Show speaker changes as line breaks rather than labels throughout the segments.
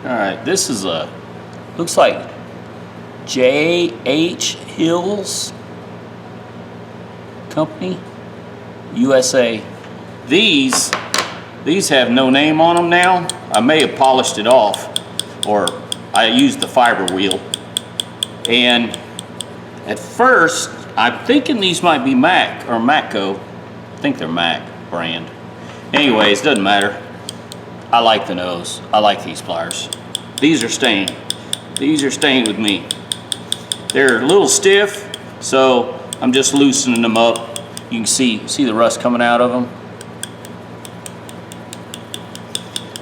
Alright, this is looks like J.H. Hills Company, USA. These have no name on them now. I may have polished it off, or I used the fiber wheel. And at first, I'm thinking these might be Mac or Matco. I think they're Mac brand. Anyways, doesn't matter. I like the nose. I like these pliers. These are staying. These are staying with me. They're a little stiff, so I'm just loosening them up. You can see the rust coming out of them.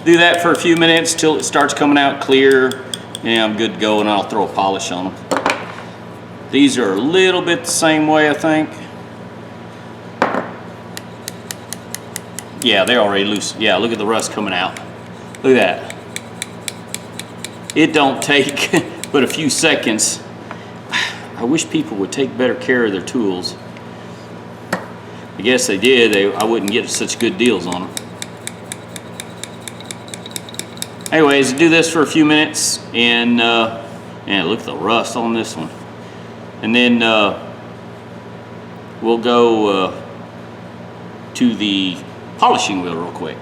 Do that for a few minutes till it starts coming out clear, and I'm good to go, and I'll throw a polish on them. These are a little bit the same way, I think. Yeah, they're already loose. Yeah, look at the rust coming out. Look at that. It don't take but a few seconds. I wish people would take better care of their tools. I guess they did. I wouldn't get such good deals on them. Anyways, do this for a few minutes, and look at the rust on this one. And then we'll go to the polishing wheel real quick.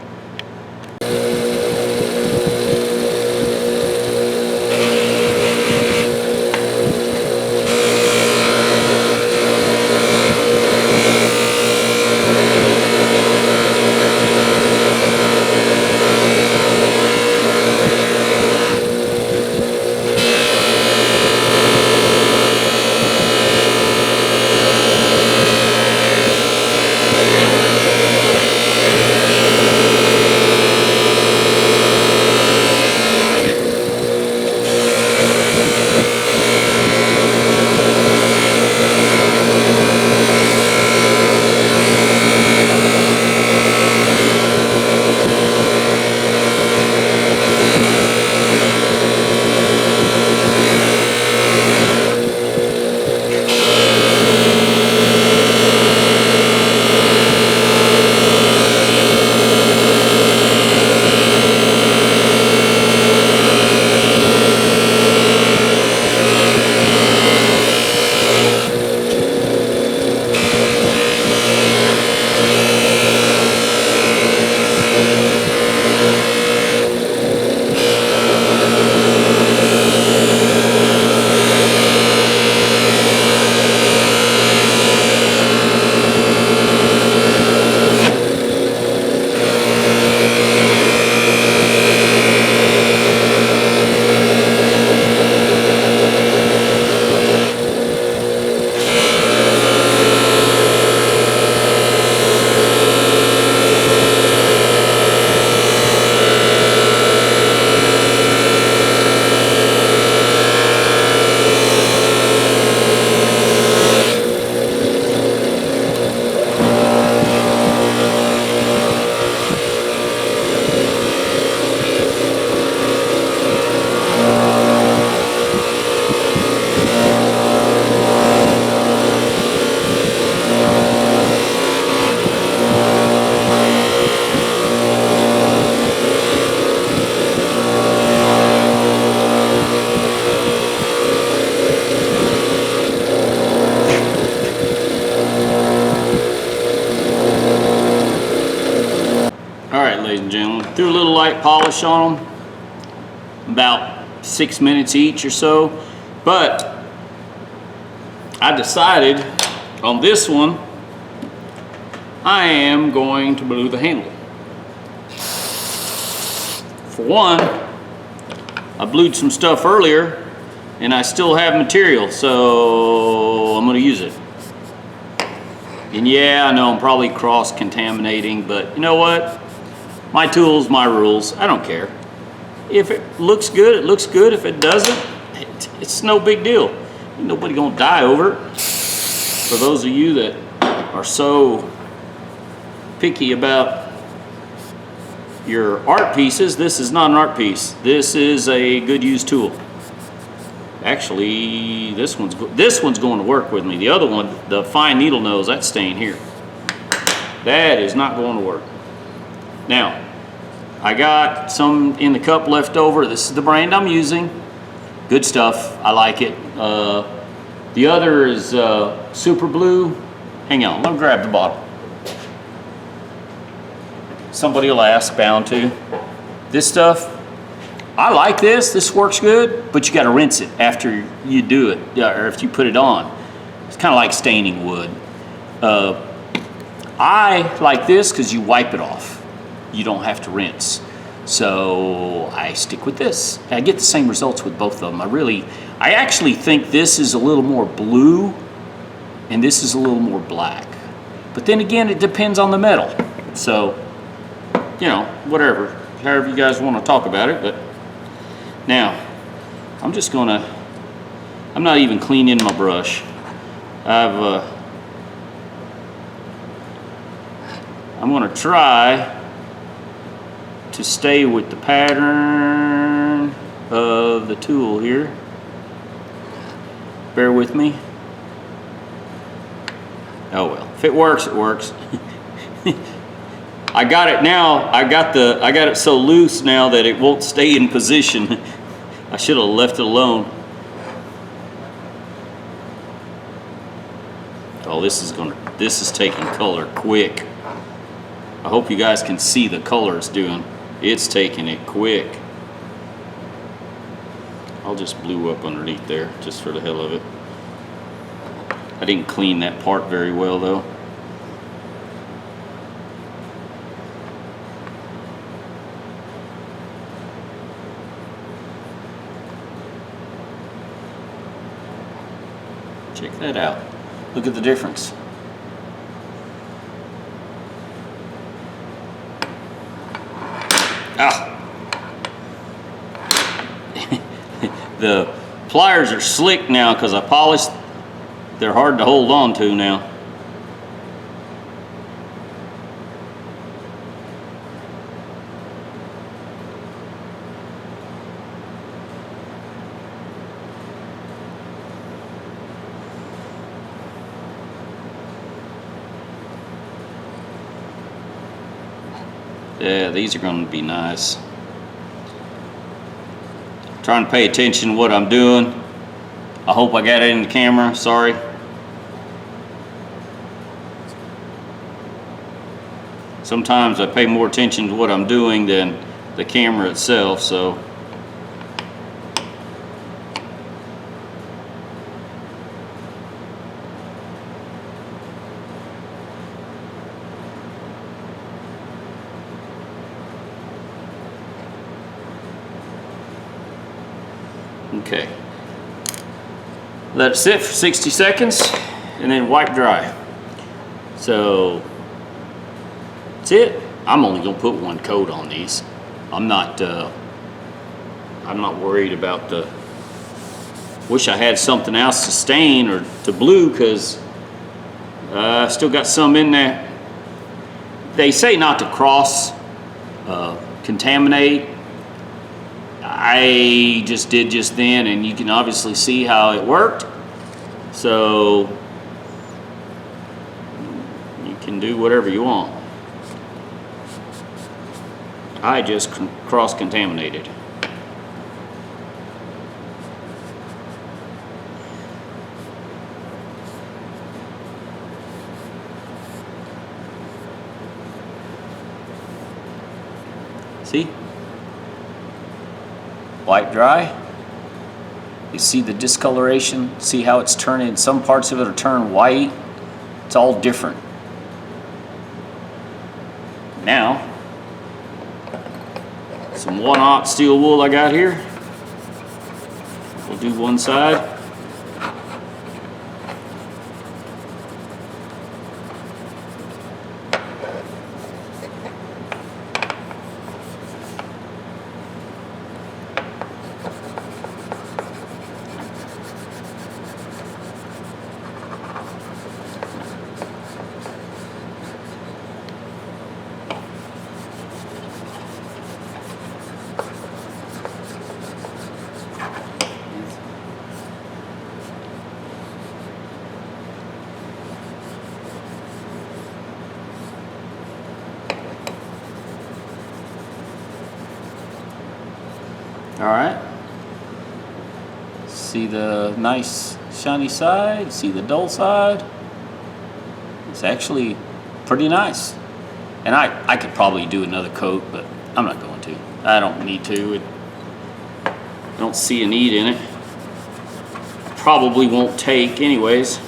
Ladies and gentlemen, threw a little light polish on them, about 6 minutes each or so, but I decided on this one I am going to blue the handle. For one, I blued some stuff earlier and I still have material, so I'm going to use it. And yeah, I know I'm probably cross-contaminating, but you know what? My tools, my rules. I don't care. If it looks good, it looks good. If it doesn't, it's no big deal. Ain't nobody gonna die over it. For those of you that are so picky about your art pieces, this is not an art piece. This is a good used tool. Actually, this one's going to work with me. The other one, the fine needle nose, that's staying here. That is not going to work. Now, I got some in the cup left over. This is the brand I'm using. Good stuff. I like it. The other is Super Blue. Hang on, let me grab the bottle. Somebody will ask, bound to. This stuff, I like this. This works good, but you got to rinse it after you do it, or if you put it on. It's kind of like staining wood. I like this because you wipe it off. You don't have to rinse. So I stick with this. I get the same results with both of them. I actually think this is a little more blue and this is a little more black. But then again, it depends on the metal. So, you know, whatever, however you guys want to talk about it. But now, I'm not even cleaning my brush. I'm gonna try to stay with the pattern of the tool here. Bear with me. Oh well, if it works, it works. I got it now. I got it so loose now that it won't stay in position. I should have left it alone. Oh, this is taking color quick. I hope you guys can see the color it's doing. It's taking it quick. I'll just blue up underneath there, just for the hell of it. I didn't clean that part very well though. Check that out. Look at the difference. Ah. The pliers are slick now because I polished. They're hard to hold on to now. Yeah, these are going to be nice. Trying to pay attention to what I'm doing. I hope I got it in the camera, sorry. Sometimes I pay more attention to what I'm doing than the camera itself, so. Okay, let it sit for 60 seconds and then wipe dry. So that's it. I'm only gonna put one coat on these. I'm not worried about the, wish I had something else to stain or to blue, because I still got some in there. They say not to cross contaminate. I just did just then, and you can obviously see how it worked. So you can do whatever you want. I just cross-contaminated. See? Wipe dry. You see the discoloration? See how it's turning? Some parts of it are turned white. It's all different. Now, some 1/0 steel wool I got here. We'll do one side. All right. See the nice shiny side, see the dull side. It's actually pretty nice. And I could probably do another coat, but I'm not going to. I don't need to. I don't see a need in it. Probably won't take anyways.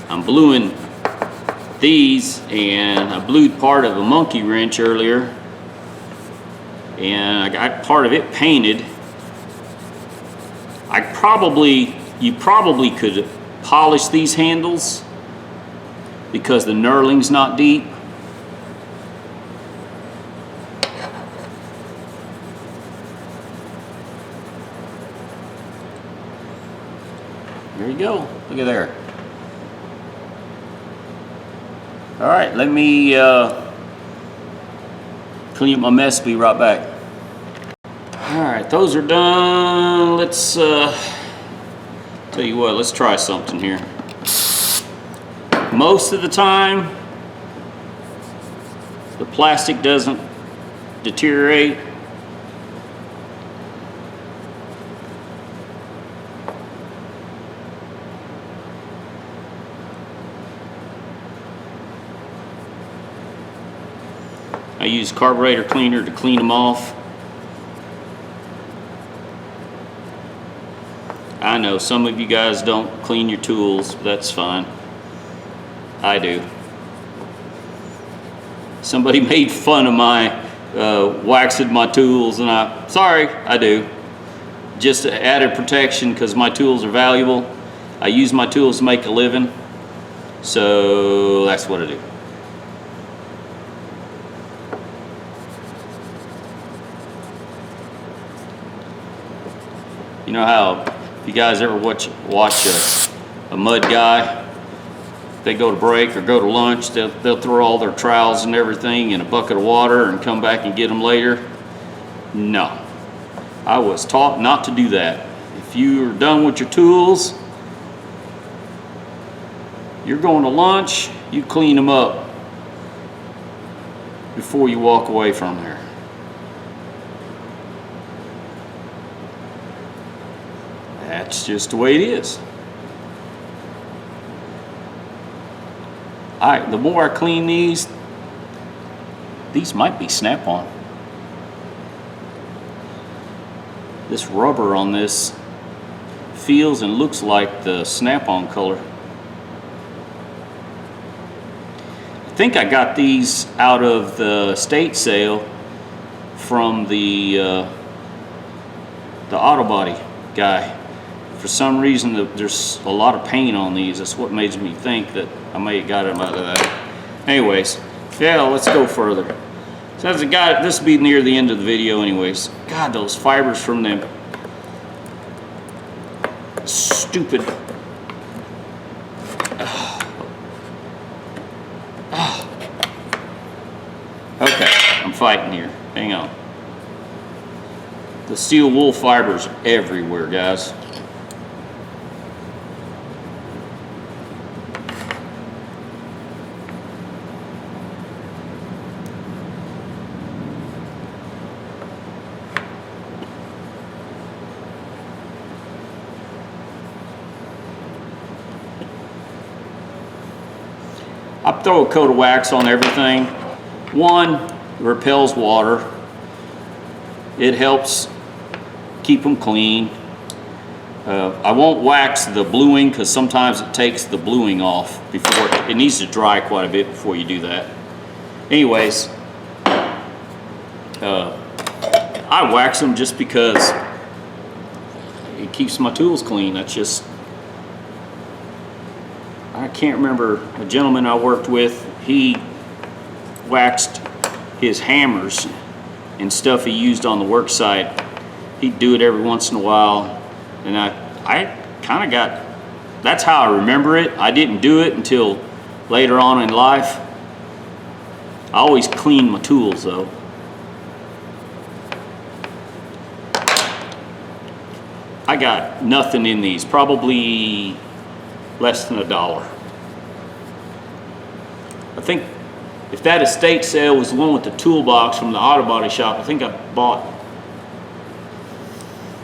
I'm bluing these, and I blued part of a monkey wrench earlier, and I got part of it painted. You probably could polish these handles because the knurling's not deep. There you go. Look at there. All right, let me clean up my mess, be right back. All right, those are done. Let's, tell you what, let's try something here. Most of the time, the plastic doesn't deteriorate. I use carburetor cleaner to clean them off. I know some of you guys don't clean your tools, but that's fine. I do. Somebody made fun of my waxing my tools, and sorry, I do. Just added protection because my tools are valuable. I use my tools to make a living, so that's what I do. You know how, if you guys ever watch a mud guy, they go to break or go to lunch, they'll throw all their trowels and everything in a bucket of water and come back and get them later? No. I was taught not to do that. If you're done with your tools, you're going to lunch, you clean them up before you walk away from there. That's just the way it is. All right, the more I clean these might be snap-on. This rubber on this feels and looks like the snap-on color. I think I got these out of the estate sale from the auto body guy. For some reason, there's a lot of paint on these. That's what makes me think that I may have got them out of that. Anyways, yeah, let's go further. So as a guy, this will be near the end of the video anyways. God, those fibers from them stupid. Okay, I'm fighting here. Hang on. The steel wool fibers are everywhere, guys. I throw a coat of wax on everything. One, it repels water. It helps keep them clean. I won't wax the bluing because sometimes it takes the bluing off before it needs to dry quite a bit before you do that. Anyways, I wax them just because it keeps my tools clean. That's just, I can't remember a gentleman I worked with, he waxed his hammers and stuff he used on the work site. He'd do it every once in a while, and I kind of got, that's how I remember it. I didn't do it until later on in life. I always clean my tools though. I got nothing in these, probably less than $1. I think if that estate sale was the one with the toolbox from the auto body shop, I think I bought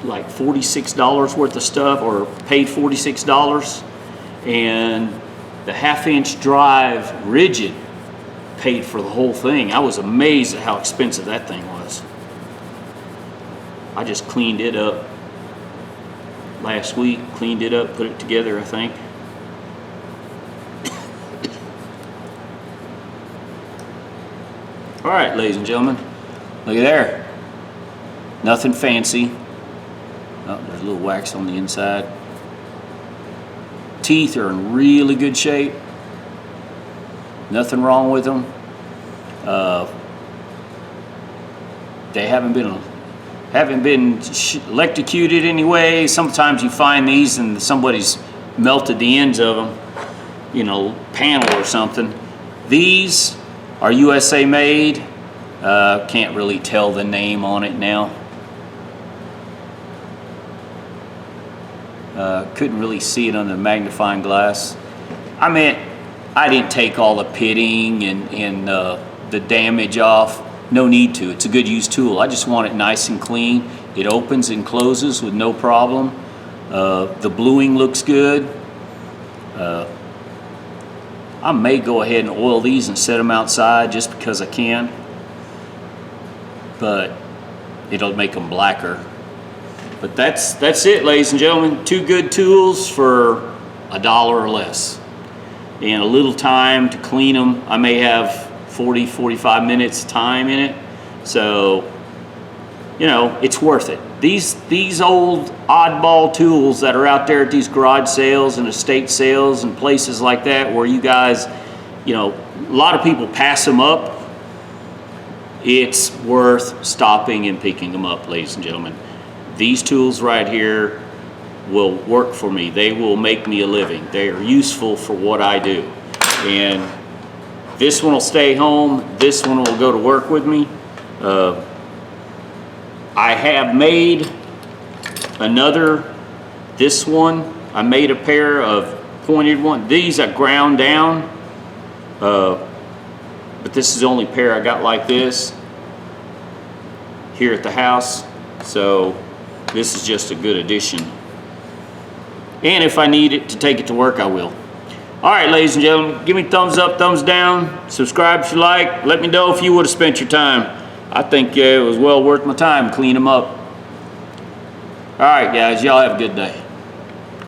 like $46 worth of stuff, or paid $46, and the 1/2-inch drive rigid paid for the whole thing. I was amazed at how expensive that thing was. I just cleaned it up last week, cleaned it up, put it together, I think. All right, ladies and gentlemen, look at there. Nothing fancy. Oh, there's a little wax on the inside. Teeth are in really good shape. Nothing wrong with them. They haven't been electrocuted anyway. Sometimes you find these and somebody's melted the ends of them, you know, panel or something. These are USA made. Can't really tell the name on it now. Couldn't really see it under the magnifying glass. I meant, I didn't take all the pitting and the damage off. No need to. It's a good used tool. I just want it nice and clean. It opens and closes with no problem. The bluing looks good. I may go ahead and oil these and set them outside just because I can, but it'll make them blacker. But that's it, ladies and gentlemen. 2 good tools for $1 or less, and a little time to clean them. I may have 40-45 minutes time in it, so you know, it's worth it. These old oddball tools that are out there at these garage sales and estate sales and places like that, where you guys, you know, a lot of people pass them up. It's worth stopping and picking them up, ladies and gentlemen. These tools right here will work for me. They will make me a living. They are useful for what I do. And this one will stay home. This one will go to work with me. I have made this one. I made a pair of pointed ones. These I ground down. But this is the only pair I got like this here at the house. So this is just a good addition. And if I need it to take it to work, I will. All right, ladies and gentlemen, give me thumbs up, thumbs down, subscribe if you like. Let me know if you would have spent your time. I think it was well worth my time. Clean them up. All right, guys, y'all have a good day.